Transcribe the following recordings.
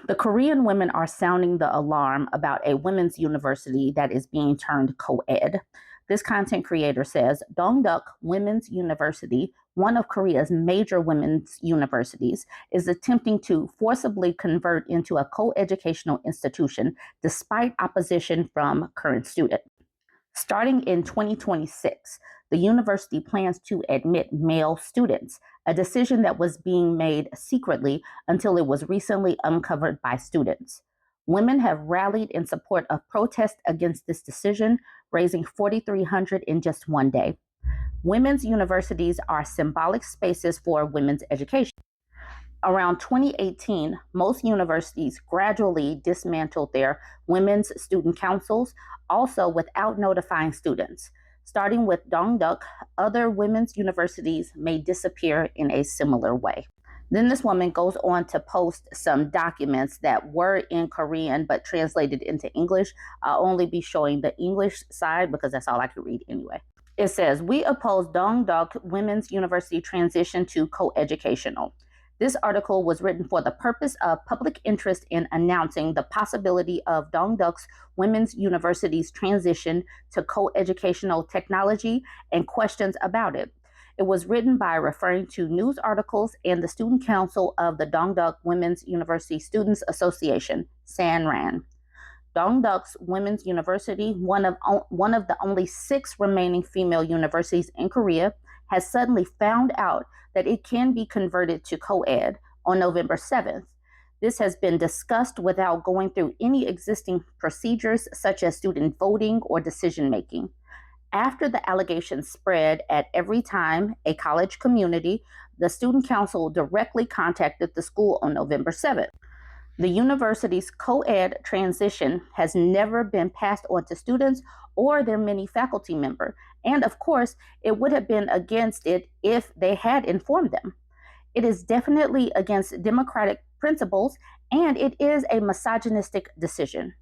The Korean women are sounding the alarm about a women's university that is being turned co-ed. This content creator says Dongduk Women's University, one of Korea's major women's universities, is attempting to forcibly convert into a coeducational institution despite opposition from current students. Starting in 2026, the university plans to admit male students, a decision that was being made secretly until it was recently uncovered by students. Women have rallied in support of protests against this decision, raising 4,300 in just one day. Women's universities are symbolic spaces for women's education. Around 2018, most universities gradually dismantled their women's student councils, also without notifying students. Starting with Dongduk, other women's universities may disappear in a similar way. Then this woman goes on to post some documents that were in Korean but translated into English. I'll only be showing the English side because that's all I could read anyway. It says, "We oppose Dongduk Women's University transition to coeducational." This article was written for the purpose of public interest in announcing the possibility of Dongduk's Women's University's transition to coeducational technology and questions about it. It was written by referring to news articles and the Student Council of the Dongduk Women's University Students Association, SANRAN. Dongduk's Women's University, one of the only 6 remaining female universities in Korea, has suddenly found out that it can be converted to co-ed on November 7th. This has been discussed without going through any existing procedures such as student voting or decision-making. After the allegations spread at every time a college community, the Student Council directly contacted the school on November 7th. The university's co-ed transition has never been passed on to students or their many faculty members, and of course, it would have been against it if they had informed them. It is definitely against democratic principles, and it is a misogynistic decision.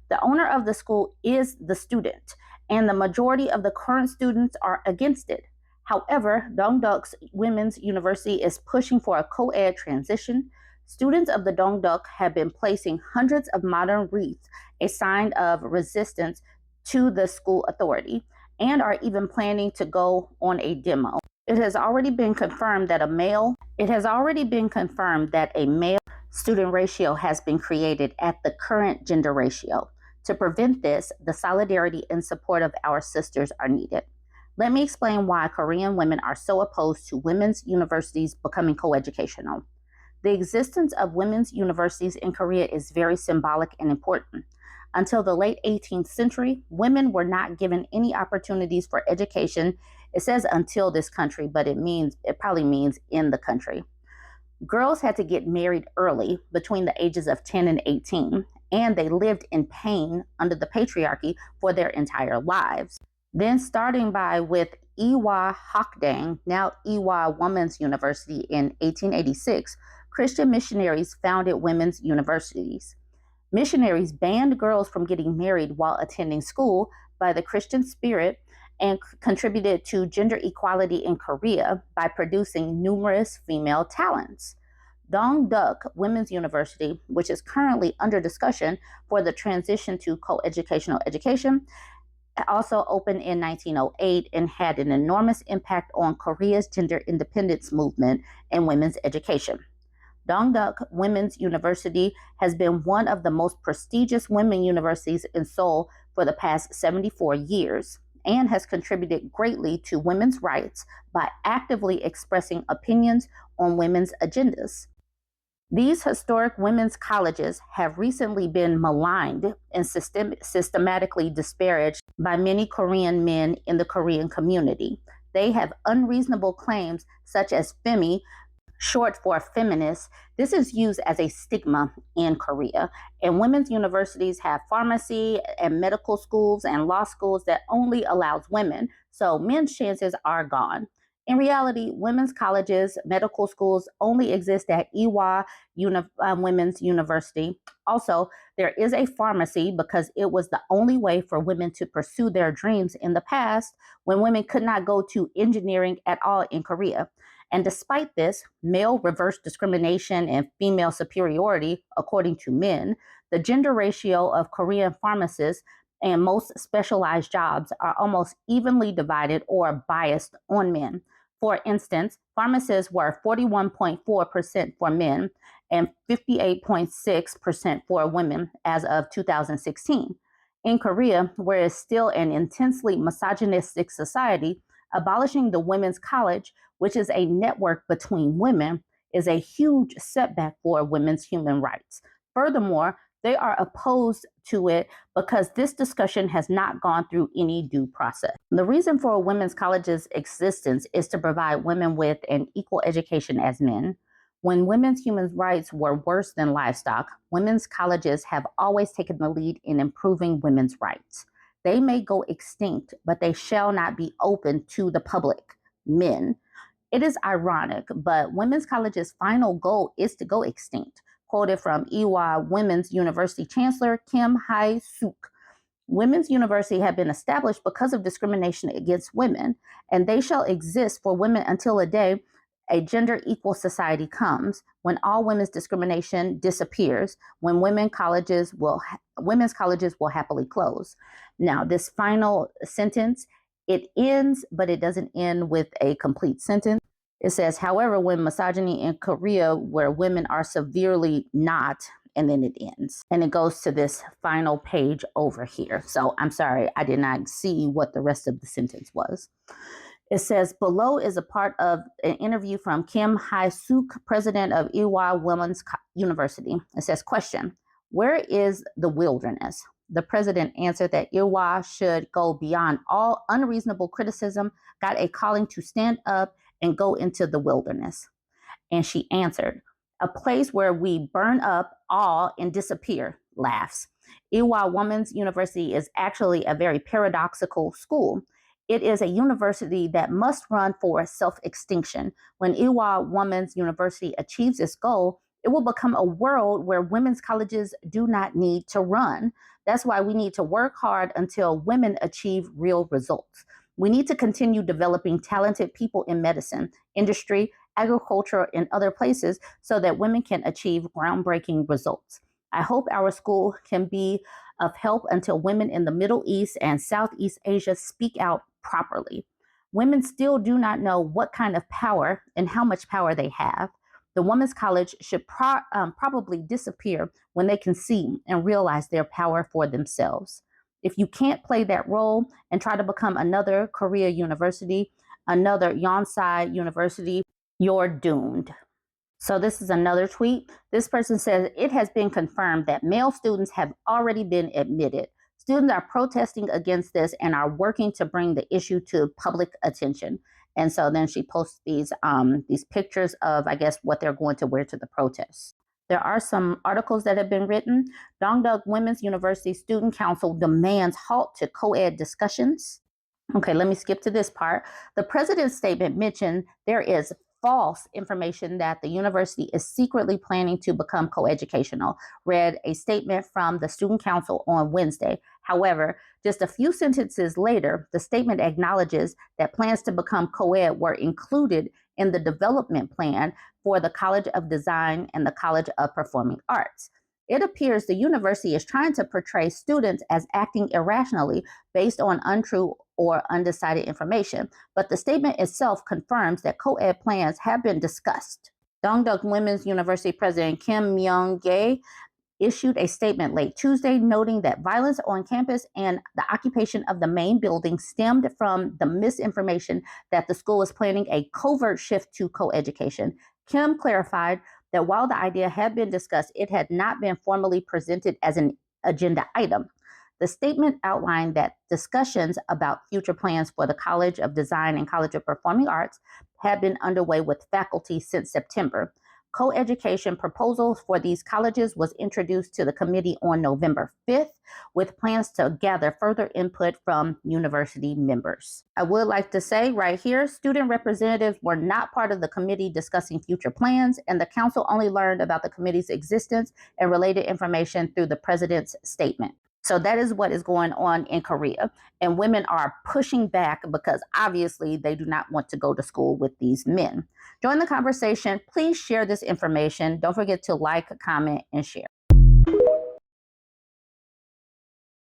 The owner of the school is the student, and the majority of the current students are against it. However, Dongduk's Women's University is pushing for a co-ed transition. Students of the Dongduk have been placing hundreds of modern wreaths, a sign of resistance to the school authority, and are even planning to go on a demo. It has already been confirmed that a male student ratio has been created at the current gender ratio. To prevent this, the solidarity and support of our sisters are needed. Let me explain why Korean women are so opposed to women's universities becoming coeducational. The existence of women's universities in Korea is very symbolic and important. Until the late 18th century, women were not given any opportunities for education. It says until this country, but it probably means in the country. Girls had to get married early, between the ages of 10 and 18, and they lived in pain under the patriarchy for their entire lives. Then starting with Iwa Hakdang, now Iwa Women's University in 1886, Christian missionaries founded women's universities. Missionaries banned girls from getting married while attending school by the Christian spirit and contributed to gender equality in Korea by producing numerous female talents. Dongduk Women's University, which is currently under discussion for the transition to coeducational education, also opened in 1908 and had an enormous impact on Korea's gender independence movement and women's education. Dongduk Women's University has been one of the most prestigious women universities in Seoul for the past 74 years and has contributed greatly to women's rights by actively expressing opinions on women's agendas. These historic women's colleges have recently been maligned and systematically disparaged by many Korean men in the Korean community. They have unreasonable claims such as femi, short for feminist. This is used as a stigma in Korea. And women's universities have pharmacy and medical schools and law schools that only allows women. So men's chances are gone. In reality, women's colleges, medical schools only exist at Iwa Women's University. Also, there is a pharmacy because it was the only way for women to pursue their dreams in the past when women could not go to engineering at all in Korea. And despite this, male reverse discrimination and female superiority, according to men, the gender ratio of Korean pharmacists and most specialized jobs are almost evenly divided or biased on men. For instance, pharmacists were 41.4% for men and 58.6% for women as of 2016. In Korea, where it's still an intensely misogynistic society, abolishing the women's college, which is a network between women, is a huge setback for women's human rights. Furthermore, they are opposed to it because this discussion has not gone through any due process. The reason for a women's college's existence is to provide women with an equal education as men. When women's human rights were worse than livestock, women's colleges have always taken the lead in improving women's rights. They may go extinct, but they shall not be open to the public, men. It is ironic, but women's college's final goal is to go extinct. Quoted from Ewha Women's University Chancellor Kim Hae-suk. Women's university have been established because of discrimination against women, and they shall exist for women until a day a gender equal society comes, when all women's discrimination disappears, when women's colleges will happily close. Now, this final sentence, it ends, but it doesn't end with a complete sentence. It says, however, when misogyny in Korea, where women are severely not, and then it ends. And it goes to this final page over here. So I'm sorry, I did not see what the rest of the sentence was. It says, below is a part of an interview from Kim Hae-suk, president of Ewha Women's University. It says, question, where is the wilderness? The president answered that Ewha should go beyond all unreasonable criticism, got a calling to stand up and go into the wilderness. And she answered, a place where we burn up all and disappear, laughs. Ewha Women's University is actually a very paradoxical school. It is a university that must run for self-extinction. When Ewha Women's University achieves this goal, it will become a world where women's colleges do not need to run. That's why we need to work hard until women achieve real results. We need to continue developing talented people in medicine, industry, agriculture, and other places so that women can achieve groundbreaking results. I hope our school can be of help until women in the Middle East and Southeast Asia speak out properly. Women still do not know what kind of power and how much power they have. The women's college should probably disappear when they can see and realize their power for themselves. If you can't play that role and try to become another Korea university, another Yonsei University, you're doomed. So this is another tweet. This person says, it has been confirmed that male students have already been admitted. Students are protesting against this and are working to bring the issue to public attention. And so then she posts these pictures of, I guess, what they're going to wear to the protests. There are some articles that have been written. Dongduk Women's University Student Council demands halt to co-ed discussions. Okay, let me skip to this part. The president's statement mentioned there is false information that the university is secretly planning to become coeducational, read a statement from the student council on Wednesday. However, just a few sentences later, the statement acknowledges that plans to become co-ed were included in the development plan for the College of Design and the College of Performing Arts. It appears the university is trying to portray students as acting irrationally based on untrue or undecided information, but the statement itself confirms that co-ed plans have been discussed. Dongduk Women's University President Kim Myung-gae issued a statement late Tuesday noting that violence on campus and the occupation of the main building stemmed from the misinformation that the school was planning a covert shift to coeducation. Kim clarified that while the idea had been discussed, it had not been formally presented as an agenda item. The statement outlined that discussions about future plans for the College of Design and College of Performing Arts had been underway with faculty since September. Co-education proposals for these colleges was introduced to the committee on November 5th, with plans to gather further input from university members. I would like to say right here, student representatives were not part of the committee discussing future plans, and the council only learned about the committee's existence and related information through the president's statement. So that is what is going on in Korea. And women are pushing back because obviously they do not want to go to school with these men. Join the conversation. Please share this information. Don't forget to like, comment, and share.